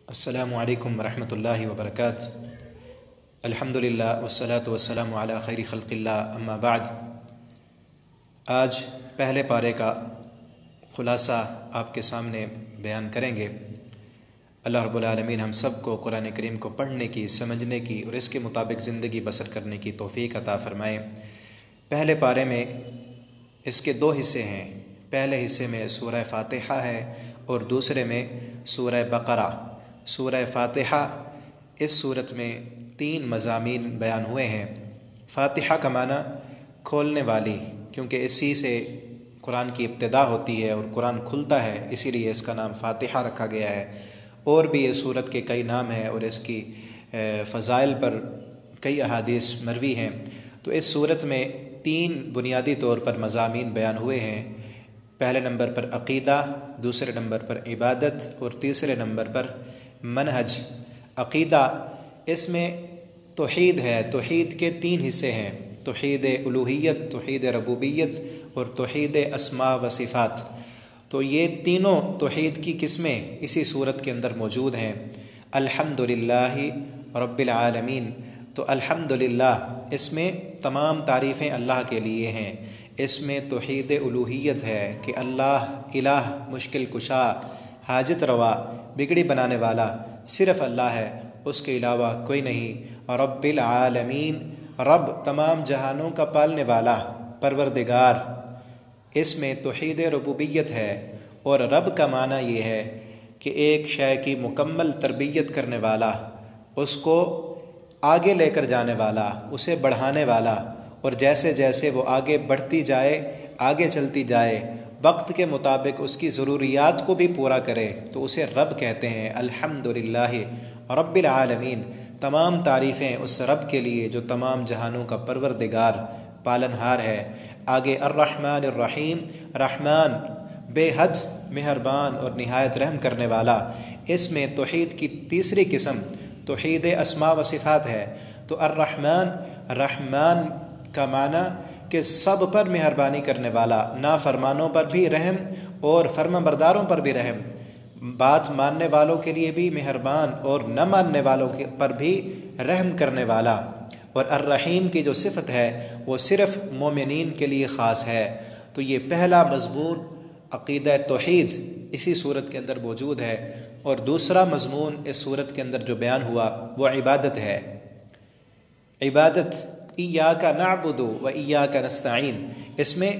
السلام علیکم ورحمۃ اللہ وبرکاتہ۔ الحمدللہ والصلاۃ والسلام علی خیر خلق اللہ، اما بعد۔ آج پہلے پارے کا خلاصہ آپ کے سامنے بیان کریں گے۔ اللہ رب العالمین ہم سب کو قرآن کریم کو پڑھنے کی، سمجھنے کی اور اس کے مطابق زندگی بسر کرنے کی توفیق عطا فرمائے۔ پہلے پارے میں اس کے دو حصے ہیں۔ پہلے حصے میں سورہ فاتحہ ہے اور دوسرے میں سورہ بقرہ۔ سورہ فاتحہ، اس صورت میں 3 مضامین بیان ہوئے ہیں۔ فاتحہ کا معنی کھولنے والی، کیونکہ اسی سے قرآن کی ابتدا ہوتی ہے اور قرآن کھلتا ہے، اسی لیے اس کا نام فاتحہ رکھا گیا ہے۔ اور بھی اس صورت کے کئی نام ہیں اور اس کی فضائل پر کئی احادیث مروی ہیں۔ تو اس صورت میں 3 بنیادی طور پر مضامین بیان ہوئے ہیں۔ پہلے نمبر پر عقیدہ، دوسرے نمبر پر عبادت اور تیسرے نمبر پر منہج۔ عقیدہ، اس میں توحید ہے۔ توحید کے 3 حصے ہیں: توحید الوہیت، توحید ربوبیت اور توحید اسماء و صفات۔ تو یہ تینوں توحید کی قسمیں اسی صورت کے اندر موجود ہیں۔ الحمدللہ رب العالمین، تو الحمدللہ اس میں تمام تعریفیں اللہ کے لیے ہیں۔ اس میں توحید الوہیت ہے کہ اللہ الہ، مشکل کشا، حاجت روا، بگڑی بنانے والا صرف اللہ ہے، اس کے علاوہ کوئی نہیں۔ رب العالمین، رب تمام جہانوں کا پالنے والا، پروردگار۔ اس میں توحید ربوبیت ہے، اور رب کا معنی یہ ہے کہ ایک شے کی مکمل تربیت کرنے والا، اس کو آگے لے کر جانے والا، اسے بڑھانے والا، اور جیسے جیسے وہ آگے بڑھتی جائے، آگے چلتی جائے، وقت کے مطابق اس کی ضروریات کو بھی پورا کرے، تو اسے رب کہتے ہیں۔ الحمدللہ رب العالمین، تمام تعریفیں اس رب کے لیے جو تمام جہانوں کا پروردگار، پالنہار ہے۔ آگے الرحمن الرحیم، رحمان بے حد مہربان اور نہایت رحم کرنے والا۔ اس میں توحید کی تیسری قسم توحید اسماء و صفات ہے۔ تو الرحمن، رحمان کا معنی کہ سب پر مہربانی کرنے والا، نافرمانوں پر بھی رحم اور فرما برداروں پر بھی رحم، بات ماننے والوں کے لیے بھی مہربان اور نہ ماننے والوں پر بھی رحم کرنے والا۔ اور الرحیم کی جو صفت ہے وہ صرف مومنین کے لیے خاص ہے۔ تو یہ پہلا مضمون عقیدہ توحید اسی صورت کے اندر موجود ہے، اور دوسرا مضمون اس صورت کے اندر جو بیان ہوا وہ عبادت ہے۔ عبادت، ایاک نعبد و ایاک نستعین، اس میں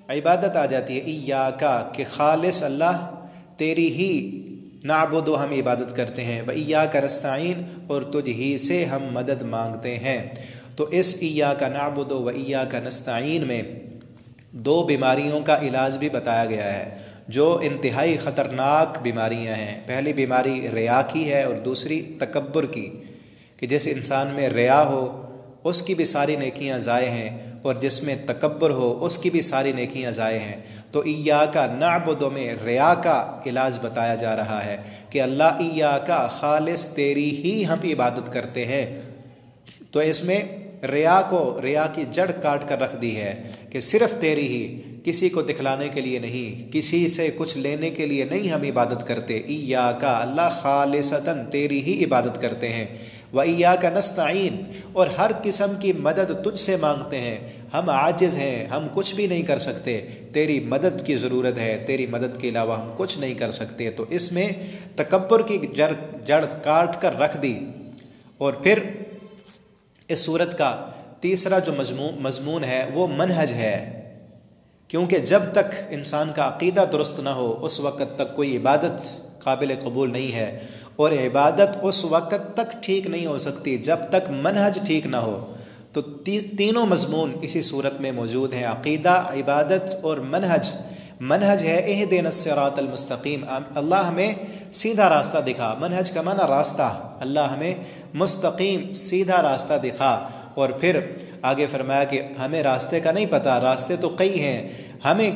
عبادت آ جاتی ہے۔ ایاک کہ خالص اللہ، تیری ہی، نعبد ہم عبادت کرتے ہیں، و ایاک نستعین اور تجھ ہی سے ہم مدد مانگتے ہیں۔ تو اس ایاک نعبد و ایاک نستعین میں 2 بیماریوں کا علاج بھی بتایا گیا ہے، جو انتہائی خطرناک بیماریاں ہیں۔ پہلی بیماری ریا کی ہے اور دوسری تکبر کی، کہ جس انسان میں ریا ہو اس کی بھی ساری نیکیاں ضائع ہیں، اور جس میں تکبر ہو اس کی بھی ساری نیکیاں ضائع ہیں۔ تو ایاک نعبد میں ریا کا علاج بتایا جا رہا ہے کہ اللہ ایاک، خالص تیری ہی ہم عبادت کرتے ہیں۔ تو اس میں ریا کی جڑ کاٹ کر رکھ دی ہے کہ صرف تیری ہی، کسی کو دکھلانے کے لیے نہیں، کسی سے کچھ لینے کے لیے نہیں ہم عبادت کرتے۔ ایاک، اللہ خالصتاً تیری ہی عبادت کرتے ہیں۔ و ایاک نستعین، اور ہر قسم کی مدد تجھ سے مانگتے ہیں۔ ہم عاجز ہیں، ہم کچھ بھی نہیں کر سکتے، تیری مدد کی ضرورت ہے، تیری مدد کے علاوہ ہم کچھ نہیں کر سکتے۔ تو اس میں تکبر کی جڑ کاٹ کر رکھ دی۔ اور پھر اس صورت کا تیسرا جو مضمون ہے وہ منہج ہے، کیونکہ جب تک انسان کا عقیدہ درست نہ ہو اس وقت تک کوئی عبادت قابل قبول نہیں ہے، اور عبادت اس وقت تک ٹھیک نہیں ہو سکتی جب تک منہج ٹھیک نہ ہو۔ تو تینوں مضمون اسی صورت میں موجود ہیں: عقیدہ، عبادت اور منہج۔ منہج ہے اہدنا الصراط المستقیم، اللہ ہمیں سیدھا راستہ دکھا۔ منہج کا معنی راستہ، اللہ ہمیں مستقیم سیدھا راستہ دکھا۔ اور پھر آگے فرمایا کہ ہمیں راستے کا نہیں پتہ، راستے تو کئی ہیں، ہمیں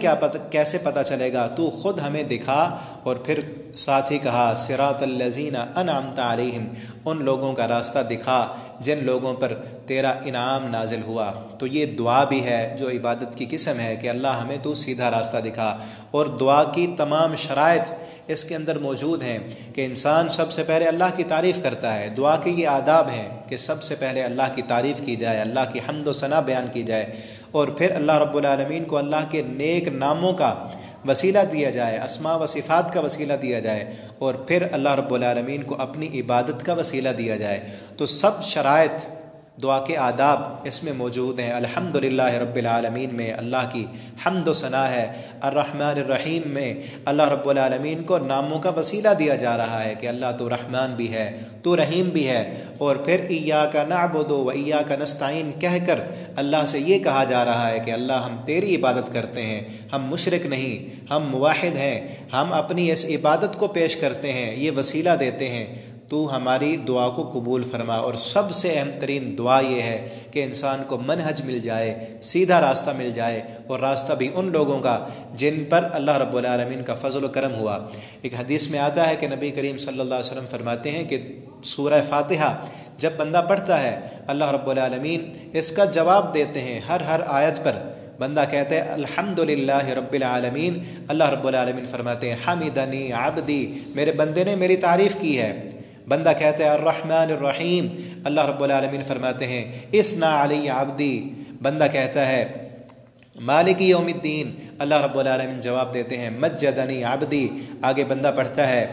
کیسے پتہ چلے گا؟ تو خود ہمیں دکھا۔ اور پھر ساتھ ہی کہا صراط الذین انعمت علیہم، ان لوگوں کا راستہ دکھا جن لوگوں پر تیرا انعام نازل ہوا۔ تو یہ دعا بھی ہے جو عبادت کی قسم ہے کہ اللہ ہمیں تو سیدھا راستہ دکھا۔ اور دعا کی تمام شرائط اس کے اندر موجود ہیں کہ انسان سب سے پہلے اللہ کی تعریف کرتا ہے۔ دعا کے یہ آداب ہیں کہ سب سے پہلے اللہ کی تعریف کی جائے، اللہ کی حمد و ثنا بیان کی جائے، اور پھر اللہ رب العالمین کو اللہ کے نیک ناموں کا وسیلہ دیا جائے، اسماء و صفات کا وسیلہ دیا جائے، اور پھر اللہ رب العالمین کو اپنی عبادت کا وسیلہ دیا جائے۔ تو سب شرائط، دعا کے آداب اس میں موجود ہیں۔ الحمدللہ رب العالمین میں اللہ کی حمد و ثنا ہے، الرحمن الرحیم میں اللہ رب العالمین کو ناموں کا وسیلہ دیا جا رہا ہے کہ اللہ تو رحمان بھی ہے، تو رحیم بھی ہے، اور پھر ایاک نعبد و ایاک نستعین کہہ کر اللہ سے یہ کہا جا رہا ہے کہ اللہ ہم تیری عبادت کرتے ہیں، ہم مشرک نہیں، ہم موحد ہیں، ہم اپنی اس عبادت کو پیش کرتے ہیں، یہ وسیلہ دیتے ہیں، تو ہماری دعا کو قبول فرما۔ اور سب سے اہم ترین دعا یہ ہے کہ انسان کو منہج مل جائے، سیدھا راستہ مل جائے، اور راستہ بھی ان لوگوں کا جن پر اللہ رب العالمین کا فضل و کرم ہوا۔ ایک حدیث میں آتا ہے کہ نبی کریم صلی اللہ علیہ وسلم فرماتے ہیں کہ سورہ فاتحہ جب بندہ پڑھتا ہے اللہ رب العالمین اس کا جواب دیتے ہیں، ہر آیت پر بندہ کہتے ہیں الحمدللہ رب العالمین، اللہ رب العالمین فرماتے ہیں حمدنی عبدی، میرے بندے نے میری تعریف کی ہے۔ بندہ کہتا ہے الرحمن الرحیم، اللہ رب العالمین فرماتے ہیں اثنا علی عبدی، بندہ کہتا ہے مالک یوم الدین، اللہ رب العالمین جواب دیتے ہیں مجدنی عبدی۔ آگے بندہ پڑھتا ہے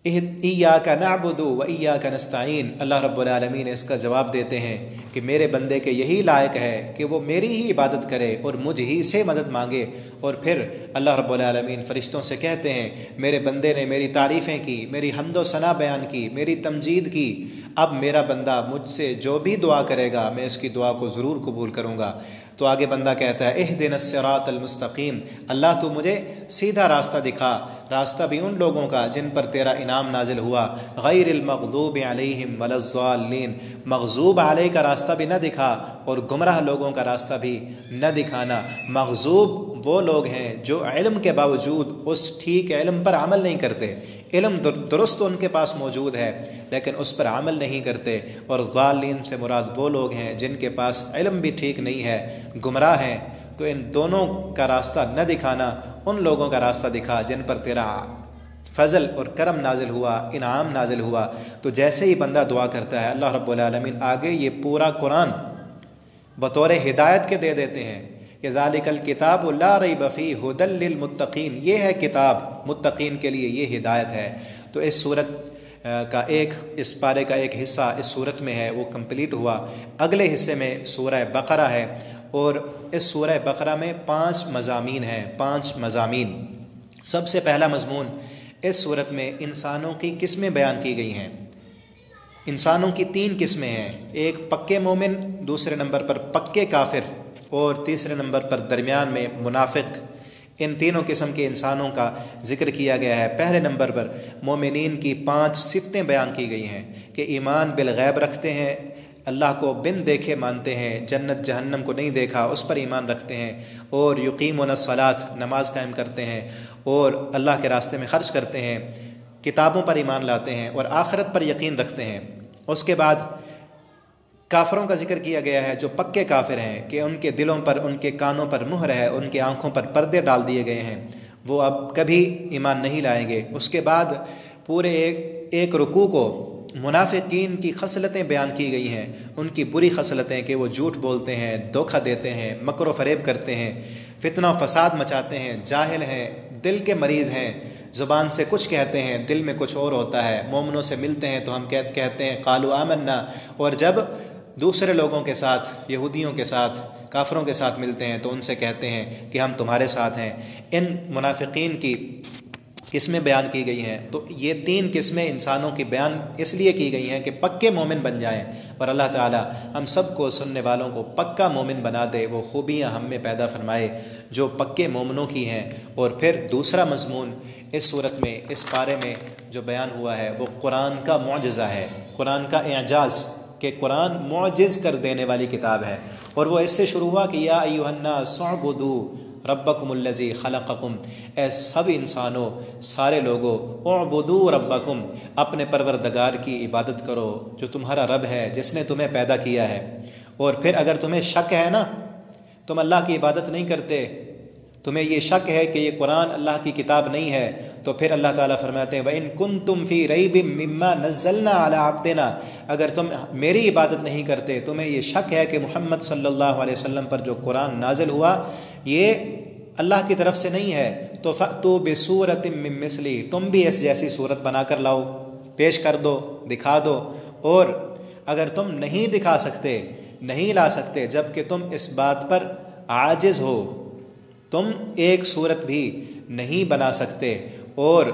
ایاک نعبد و ایاک نستعین، اللہ رب العالمین اس کا جواب دیتے ہیں کہ میرے بندے کے یہی لائق ہے کہ وہ میری ہی عبادت کرے اور مجھ ہی سے مدد مانگے۔ اور پھر اللہ رب العالمین فرشتوں سے کہتے ہیں میرے بندے نے میری تعریفیں کی، میری حمد و ثنا بیان کی، میری تمجید کی، اب میرا بندہ مجھ سے جو بھی دعا کرے گا میں اس کی دعا کو ضرور قبول کروں گا۔ تو آگے بندہ کہتا ہے اہدنا الصراط المستقیم، اللہ تو مجھے سیدھا راستہ دکھا، راستہ بھی ان لوگوں کا جن پر تیرا انعام نازل ہوا، غیر المغضوب علیہم ولا الضالین، مغضوب علیہ کا راستہ بھی نہ دکھا اور گمراہ لوگوں کا راستہ بھی نہ دکھانا۔ مغضوب وہ لوگ ہیں جو علم کے باوجود اس ٹھیک علم پر عمل نہیں کرتے، علم درست ان کے پاس موجود ہے لیکن اس پر عمل نہیں کرتے، اور ضالین سے مراد وہ لوگ ہیں جن کے پاس علم بھی ٹھیک نہیں ہے، گمراہ ہیں۔ تو ان دونوں کا راستہ نہ دکھانا، ان لوگوں کا راستہ دکھا جن پر تیرا فضل اور کرم نازل ہوا، انعام نازل ہوا۔ تو جیسے ہی بندہ دعا کرتا ہے اللہ رب العالمین آگے یہ پورا قرآن بطور ہدایت کے دے دیتے ہیں کہ ذالک الکتاب لا ریب فیہ ھدی للمتقین، یہ ہے کتاب متقین کے لیے، یہ ہدایت ہے۔ تو اس صورت کا اس پارے کا ایک حصہ اس صورت میں ہے، وہ کمپلیٹ ہوا۔ اگلے حصے میں سورہ بقرہ ہے، اور اس سورہ بقرہ میں 5 مضامین ہیں، 5 مضامین۔ سب سے پہلا مضمون اس صورت میں انسانوں کی قسمیں بیان کی گئی ہیں۔ انسانوں کی 3 قسمیں ہیں، ایک پکے مومن، دوسرے نمبر پر پکے کافر، اور تیسرے نمبر پر درمیان میں منافق۔ ان تینوں قسم کے انسانوں کا ذکر کیا گیا ہے۔ پہلے نمبر پر مومنین کی 5 صفتیں بیان کی گئی ہیں کہ ایمان بالغیب رکھتے ہیں، اللہ کو بن دیکھے مانتے ہیں، جنت جہنم کو نہیں دیکھا اس پر ایمان رکھتے ہیں، اور یقیمون الصلاۃ نماز قائم کرتے ہیں، اور اللہ کے راستے میں خرچ کرتے ہیں، کتابوں پر ایمان لاتے ہیں، اور آخرت پر یقین رکھتے ہیں۔ اس کے بعد کافروں کا ذکر کیا گیا ہے جو پکے کافر ہیں کہ ان کے دلوں پر، ان کے کانوں پر مہر ہے، ان کے آنکھوں پر پردے ڈال دیے گئے ہیں، وہ اب کبھی ایمان نہیں لائیں گے۔ اس کے بعد پورے ایک رکوع کو منافقین کی خصلتیں بیان کی گئی ہیں، ان کی بری خصلتیں کہ وہ جھوٹ بولتے ہیں، دھوکہ دیتے ہیں، مکر و فریب کرتے ہیں، فتنہ و فساد مچاتے ہیں، جاہل ہیں، دل کے مریض ہیں، زبان سے کچھ کہتے ہیں دل میں کچھ اور ہوتا ہے، مومنوں سے ملتے ہیں تو ہم کہتے ہیں قالوا آمنا، اور جب دوسرے لوگوں کے ساتھ، یہودیوں کے ساتھ، کافروں کے ساتھ ملتے ہیں تو ان سے کہتے ہیں کہ ہم تمہارے ساتھ ہیں۔ ان منافقین کی قسمیں بیان کی گئی ہیں۔ تو یہ 3 قسمیں انسانوں کی بیان اس لیے کی گئی ہیں کہ پکے مومن بن جائیں، اور اللہ تعالی ہم سب کو، سننے والوں کو پکا مومن بنا دے، وہ خوبیاں ہم میں پیدا فرمائے جو پکے مومنوں کی ہیں۔ اور پھر دوسرا مضمون اس صورت میں، اس پارے میں جو بیان ہوا ہے وہ قرآن کا معجزہ ہے، قرآن کا اعجاز کہ قرآن معجز کر دینے والی کتاب ہے، اور وہ اس سے شروع ہوا کہ یا ایھا الناس اعبدوا ربکم الذی خلقکم، اے سب انسانوں، سارے لوگوں، اعبدوا ربکم، اپنے پروردگار کی عبادت کرو جو تمہارا رب ہے، جس نے تمہیں پیدا کیا ہے۔ اور پھر اگر تمہیں شک ہے نا، تم اللہ کی عبادت نہیں کرتے، تمہیں یہ شک ہے کہ یہ قرآن اللہ کی کتاب نہیں ہے، تو پھر اللہ تعالیٰ فرماتے ہیں وَإِن كُنتُمْ فِي رَيْبٍ مِّمَّا نَزَّلْنَا عَلَىٰ عَبْدِنَا، اگر تم میری عبادت نہیں کرتے، تمہیں یہ شک ہے کہ محمد صلی اللہ علیہ وسلم پر جو قرآن نازل ہوا یہ اللہ کی طرف سے نہیں ہے، تو فَأْتُوا بِسُورَةٍ مِّن مِّثْلِهِ، تم بھی اس جیسی صورت بنا کر لاؤ، پیش کر دو، دکھا دو۔ اور اگر تم نہیں دکھا سکتے، نہیں لا سکتے، جب کہ تم اس بات پر عاجز ہو، تم ایک صورت بھی نہیں بنا سکتے، اور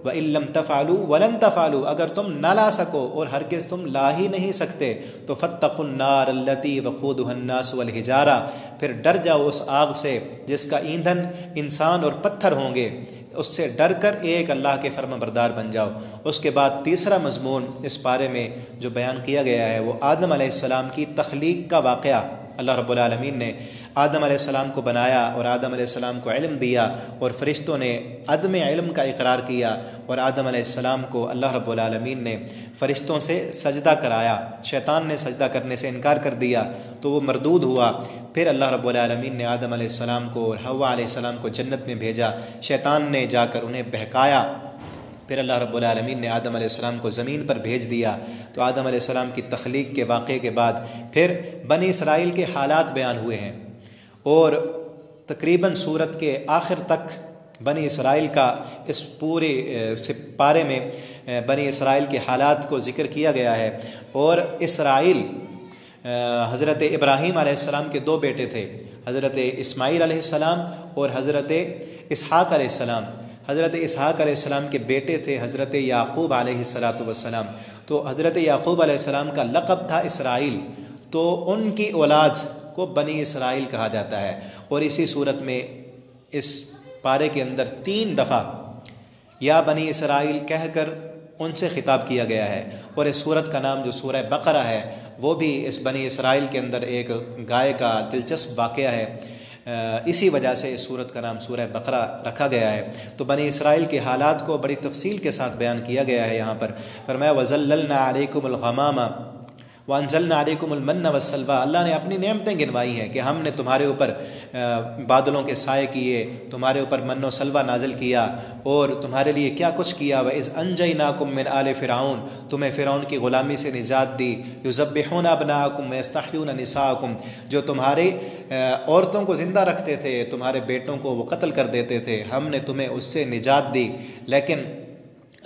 وَإِن لَّمْ تَفْعَلُوا وَلَن تَفْعَلُوا، اگر تم نہ لا سکو اور ہرگز تم لا ہی نہیں سکتے، تو فَاتَّقُوا النَّارَ الَّتِي وَقُودُهَا النَّاسُ وَالْحِجَارَةُ، پھر ڈر جاؤ اس آگ سے جس کا ایندھن انسان اور پتھر ہوں گے، اس سے ڈر کر ایک اللہ کے فرما بردار بن جاؤ۔ اس کے بعد تیسرا مضمون اس پارے میں جو بیان کیا گیا ہے وہ آدم علیہ السلام کی تخلیق کا واقعہ۔ اللہ رب العالمین نے آدم علیہ السلام کو بنایا اور آدم علیہ السلام کو علم دیا، اور فرشتوں نے عدم علم کا اقرار کیا، اور آدم علیہ السلام کو اللہ رب العالمین نے فرشتوں سے سجدہ کرایا، شیطان نے سجدہ کرنے سے انکار کر دیا تو وہ مردود ہوا۔ پھر اللہ رب العالمین نے آدم علیہ السلام کو اور حوا علیہ السلام کو جنت میں بھیجا، شیطان نے جا کر انہیں بہکایا۔ پھر اللہ رب العالمین نے آدم علیہ السلام کو زمین پر بھیج دیا۔ تو آدم علیہ السلام کی تخلیق کے واقعے کے بعد پھر بنی اسرائیل کے حالات بیان ہوئے ہیں، اور تقریباً سورت کے آخر تک بنی اسرائیل کا اس پورے پارے میں بنی اسرائیل کے حالات کو ذکر کیا گیا ہے۔ اور اسرائیل حضرت ابراہیم علیہ السلام کے دو بیٹے تھے، حضرت اسماعیل علیہ السلام اور حضرت اسحاق علیہ السلام۔ حضرت اسحاق علیہ السلام کے بیٹے تھے حضرت یعقوب علیہ السلام، تو حضرت یعقوب علیہ السلام کا لقب تھا اسرائیل، تو ان کی اولاد کو بنی اسرائیل کہا جاتا ہے۔ اور اسی صورت میں اس پارے کے اندر 3 دفعہ یا بنی اسرائیل کہہ کر ان سے خطاب کیا گیا ہے، اور اس صورت کا نام جو سورہ بقرہ ہے وہ بھی اس بنی اسرائیل کے اندر ایک گائے کا دلچسپ واقعہ ہے، اسی وجہ سے اس صورت کا نام سورہ بقرہ رکھا گیا ہے۔ تو بنی اسرائیل کے حالات کو بڑی تفصیل کے ساتھ بیان کیا گیا ہے یہاں پر۔ فرمایا وَظَلَّلْنَا عَلَيْكُمُ الْغَمَامَ وَأَنزَلْنَا عَلَيْكُمُ الْمَنَّ وَالسَّلْوَىٰ، اللہ نے اپنی نعمتیں گنوائی ہیں کہ ہم نے تمہارے اوپر بادلوں کے سائے کیے، تمہارے اوپر من و سلوہ نازل کیا، اور تمہارے لیے کیا کچھ کیا۔ وَإِذْ أَنْجَيْنَاكُم مِّنْ آلِ فِرْعَوْنَ، تمہیں فرعون کی غلامی سے نجات دی۔ يُذَبِّحُونَ أَبْنَاءَكُمْ وَيَسْتَحْيُونَ نِسَاءَكُمْ، جو تمہارے عورتوں کو زندہ رکھتے تھے، تمہارے بیٹوں کو وہ قتل کر دیتے تھے، ہم نے تمہیں اس سے نجات دی۔ لیکن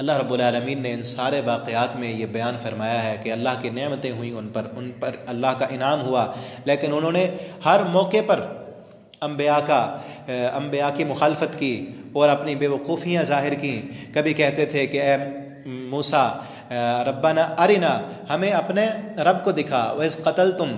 اللہ رب العالمین نے ان سارے واقعات میں یہ بیان فرمایا ہے کہ اللہ کی نعمتیں ہوئیں ان پر اللہ کا انعام ہوا، لیکن انہوں نے ہر موقع پر انبیاء کی مخالفت کی اور اپنی بے وقوفیاں ظاہر کیں۔ کبھی کہتے تھے کہ اے موسیٰ ربنا ارنا، ہمیں اپنے رب کو دکھا۔ وَإِذْ قَتَلْتُمْ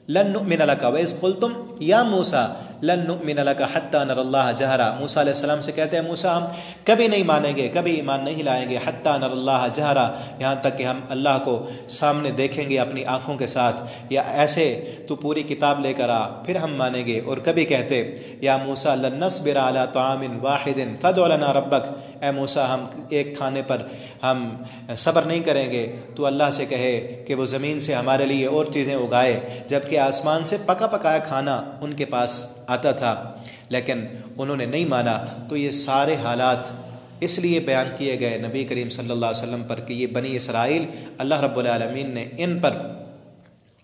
لَن نُؤْمِنَ لَكَ وَإِذْ قُلْتُمْ يَا مُوسَىٰ لَن نُؤْمِنَ لَكَ حَتَّىٰ نَرَى اللَّهَ جَهْرًا، موسیٰ علیہ السلام سے کہتے ہیں موسیٰ ہم کبھی نہیں مانیں گے، کبھی ایمان نہیں لائیں گے، حَتَّىٰ نَرَى اللَّهَ جَهْرًا، یہاں تک کہ ہم اللہ کو سامنے دیکھیں گے اپنی آنکھوں کے ساتھ، یا ایسے تو پوری کتاب لے کر آ پھر ہم مانیں گے۔ اور کبھی کہتے یا موسیٰ لَن نَصْبِرَ عَلَىٰ طَعَامٍ وَاحِدٍ فَادْعُ لَنَا رَبَّكَ، اے موسیٰ ہم ایک کھانے پر ہم صبر نہیں کریں گے، تو اللہ سے کہے کہ وہ زمین سے ہمارے لیے اور چیزیں اگائے، جبکہ آسمان سے پکا پکایا کھانا ان کے پاس آتا تھا، لیکن انہوں نے نہیں مانا۔ تو یہ سارے حالات اس لیے بیان کیے گئے نبی کریم صلی اللہ علیہ وسلم پر کہ یہ بنی اسرائیل اللہ رب العالمین نے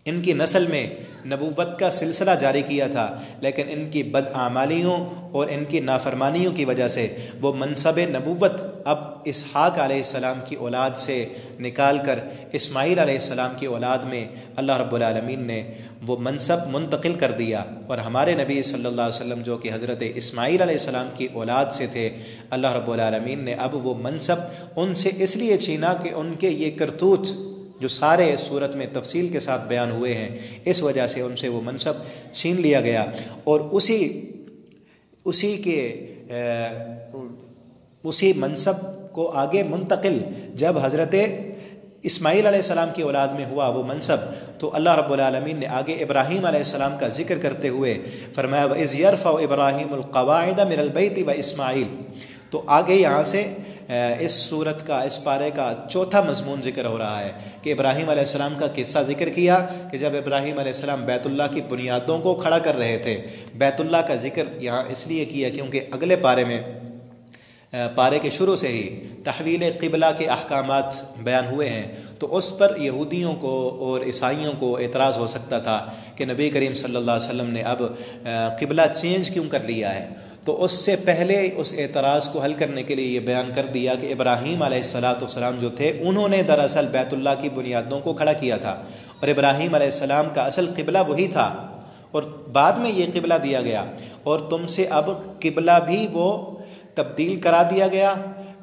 ان کی نسل میں نبوت کا سلسلہ جاری کیا تھا، لیکن ان کی بدعمالیوں اور ان کی نافرمانیوں کی وجہ سے وہ منصب نبوت اب اسحاق علیہ السلام کی اولاد سے نکال کر اسماعیل علیہ السلام کی اولاد میں اللہ رب العالمین نے وہ منصب منتقل کر دیا۔ اور ہمارے نبی صلی اللہ علیہ وسلم جو کہ حضرت اسماعیل علیہ السلام کی اولاد سے تھے، اللہ رب العالمین نے اب وہ منصب ان سے اس لیے چھینا کہ ان کے یہ کرتوت جو سارے اس صورت میں تفصیل کے ساتھ بیان ہوئے ہیں، اس وجہ سے ان سے وہ منصب چھین لیا گیا۔ اور اسی منصب کو آگے منتقل جب حضرت اسماعیل علیہ السلام کی اولاد میں ہوا وہ منصب، تو اللہ رب العالمین نے آگے ابراہیم علیہ السلام کا ذکر کرتے ہوئے فرمایا وَإِذْ يَرْفَعُ إِبْرَاهِيمُ الْقَوَاعِدَ مِنَ الْبَيْتِ وَإِسْمَاعِيل۔ تو آگے یہاں سے اس صورت کا، اس پارے کا چوتھا مضمون ذکر ہو رہا ہے کہ ابراہیم علیہ السلام کا قصہ ذکر کیا کہ جب ابراہیم علیہ السلام بیت اللہ کی بنیادوں کو کھڑا کر رہے تھے۔ بیت اللہ کا ذکر یہاں اس لیے کیا کیونکہ اگلے پارے میں، پارے کے شروع سے ہی تحویل قبلہ کے احکامات بیان ہوئے ہیں، تو اس پر یہودیوں کو اور عیسائیوں کو اعتراض ہو سکتا تھا کہ نبی کریم صلی اللہ علیہ وسلم نے اب قبلہ چینج کیوں کر لیا ہے۔ تو اس سے پہلے اس اعتراض کو حل کرنے کے لیے یہ بیان کر دیا کہ ابراہیم علیہ السلام جو تھے انہوں نے دراصل بیت اللہ کی بنیادوں کو کھڑا کیا تھا، اور ابراہیم علیہ السلام کا اصل قبلہ وہی تھا، اور بعد میں یہ قبلہ دیا گیا، اور تم سے اب قبلہ بھی وہ تبدیل کرا دیا گیا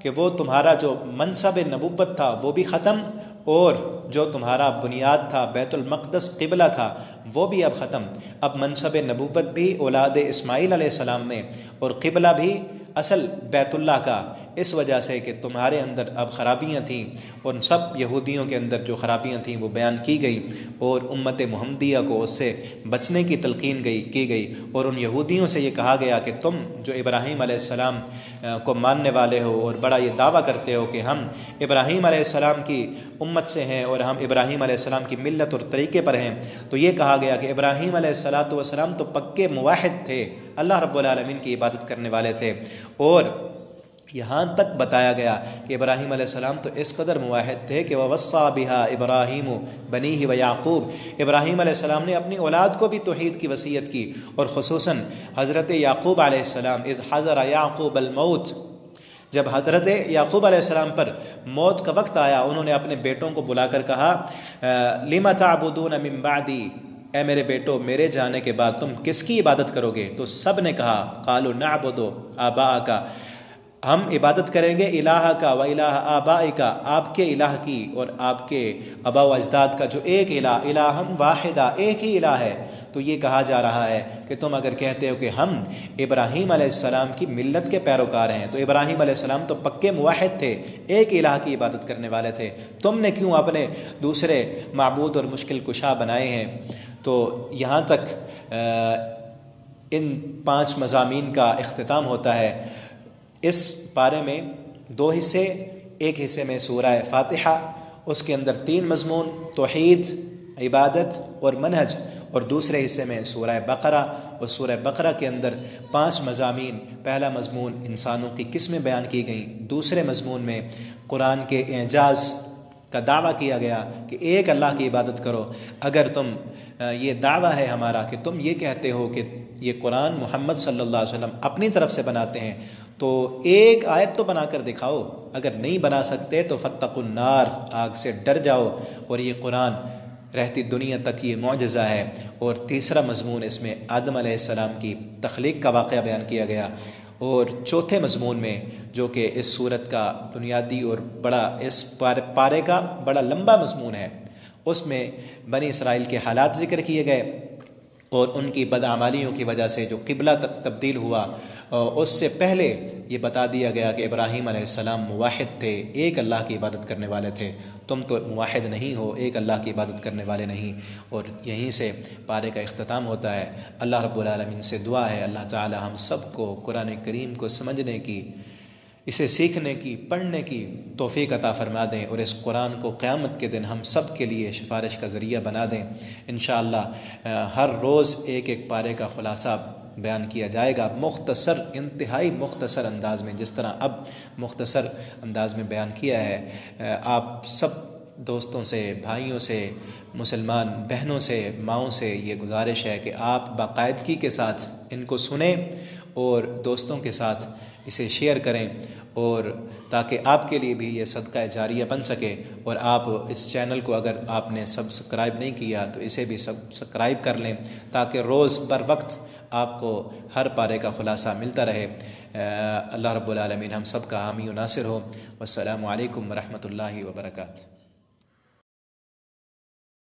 کہ وہ تمہارا جو منصب نبوت تھا وہ بھی ختم، اور جو تمہارا بنیاد تھا بیت المقدس قبلہ تھا وہ بھی اب ختم۔ اب منصب نبوت بھی اولاد اسماعیل علیہ السلام میں، اور قبلہ بھی اصل بیت اللہ کا، اس وجہ سے کہ تمہارے اندر اب خرابیاں تھیں، اور سب یہودیوں کے اندر جو خرابیاں تھیں وہ بیان کی گئی، اور امت محمدیہ کو اس سے بچنے کی تلقین کی گئی، اور ان یہودیوں سے یہ کہا گیا کہ تم جو ابراہیم علیہ السلام کو ماننے والے ہو اور بڑا یہ دعویٰ کرتے ہو کہ ہم ابراہیم علیہ السلام کی امت سے ہیں اور ہم ابراہیم علیہ السلام کی ملت اور طریقے پر ہیں، تو یہ کہا گیا کہ ابراہیم علیہ السلام تو پکے موحد تھے، اللہ رب العالمین کی عبادت کرنے والے تھے، اور یہاں تک بتایا گیا کہ ابراہیم علیہ السلام تو اس قدر موحد تھے کہ وَوَصَّى بِهَا إِبْرَاهِيمُ بَنِيهِ وَيَعْقُوبُ، ابراہیم علیہ السلام نے اپنی اولاد کو بھی توحید کی وصیت کی، اور خصوصاً حضرت یعقوب علیہ السلام اذ حضر یعقوب الموت، جب حضرت یعقوب علیہ السلام پر موت کا وقت آیا انہوں نے اپنے بیٹوں کو بلا کر کہا لِمَ تَعْبُدُونَ مِن بَعْدِي، اے میرے بیٹو میرے جانے کے بعد تم کس کی عبادت کرو گے؟ تو سب نے کہا قَالُوا نَعْبُدُ آبَاءَكَ، ہم عبادت کریں گے الہ کا و الہ آبائکا، آپ کے الہ کی اور آپ کے آباء و اجداد کا جو ایک الہ، الہًا واحدہ، ایک ہی الہ ہے۔ تو یہ کہا جا رہا ہے کہ تم اگر کہتے ہو کہ ہم ابراہیم علیہ السلام کی ملت کے پیروکار ہیں، تو ابراہیم علیہ السلام تو پکے موحد تھے، ایک الہ کی عبادت کرنے والے تھے، تم نے کیوں اپنے دوسرے معبود اور مشکل کشا بنائے ہیں؟ تو یہاں تک ان 5 مضامین کا اختتام ہوتا ہے۔ اس پارے میں 2 حصے، ایک حصے میں سورہ فاتحہ، اس کے اندر 3 مضمون توحید، عبادت اور منہج، اور دوسرے حصے میں سورہ بقرہ، اور سورہ بقرہ کے اندر 5 مضامین۔ پہلا مضمون انسانوں کی قسمیں بیان کی گئیں، دوسرے مضمون میں قرآن کے اعجاز کا دعویٰ کیا گیا کہ ایک اللہ کی عبادت کرو۔ اگر تم یہ دعویٰ ہے ہمارا کہ تم یہ کہتے ہو کہ یہ قرآن محمد صلی اللہ علیہ وسلم اپنی طرف سے بناتے ہیں، تو ایک آیت تو بنا کر دکھاؤ، اگر نہیں بنا سکتے تو فاتقوا النار، آگ سے ڈر جاؤ، اور یہ قرآن رہتی دنیا تک یہ معجزہ ہے۔ اور تیسرا مضمون اس میں آدم علیہ السلام کی تخلیق کا واقعہ بیان کیا گیا، اور چوتھے مضمون میں جو کہ اس صورت کا بنیادی اور بڑا اس پارے کا بڑا لمبا مضمون ہے، اس میں بنی اسرائیل کے حالات ذکر کیے گئے، اور ان کی بدعمالیوں کی وجہ سے جو قبلہ تبدیل ہوا، اس سے پہلے یہ بتا دیا گیا کہ ابراہیم علیہ السلام موحد تھے، ایک اللہ کی عبادت کرنے والے تھے، تم تو موحد نہیں ہو، ایک اللہ کی عبادت کرنے والے نہیں۔ اور یہیں سے پارے کا اختتام ہوتا ہے۔ اللہ رب العالمین سے دعا ہے اللہ تعالی ہم سب کو قرآن کریم کو سمجھنے کی، اسے سیکھنے کی، پڑھنے کی توفیق عطا فرما دیں، اور اس قرآن کو قیامت کے دن ہم سب کے لیے سفارش کا ذریعہ بنا دیں۔ انشاءاللہ ہر روز ایک ایک پارے کا خلاصہ بیان کیا جائے گا، مختصر، انتہائی مختصر انداز میں، جس طرح اب مختصر انداز میں بیان کیا ہے۔ آپ سب دوستوں سے، بھائیوں سے، مسلمان بہنوں سے، ماؤں سے یہ گزارش ہے کہ آپ باقاعدگی کے ساتھ ان کو سنیں اور دوستوں کے ساتھ اسے شیئر کریں، اور تاکہ آپ کے لیے بھی یہ صدقہ جاریہ بن سکے۔ اور آپ اس چینل کو اگر آپ نے سبسکرائب نہیں کیا تو اسے بھی سبسکرائب کر لیں، تاکہ روز بر وقت آپ کو ہر پارے کا خلاصہ ملتا رہے۔ اللہ رب العالمین ہم سب کا حامی و ناصر ہو۔ والسلام علیکم ورحمۃ اللہ وبرکاتہ۔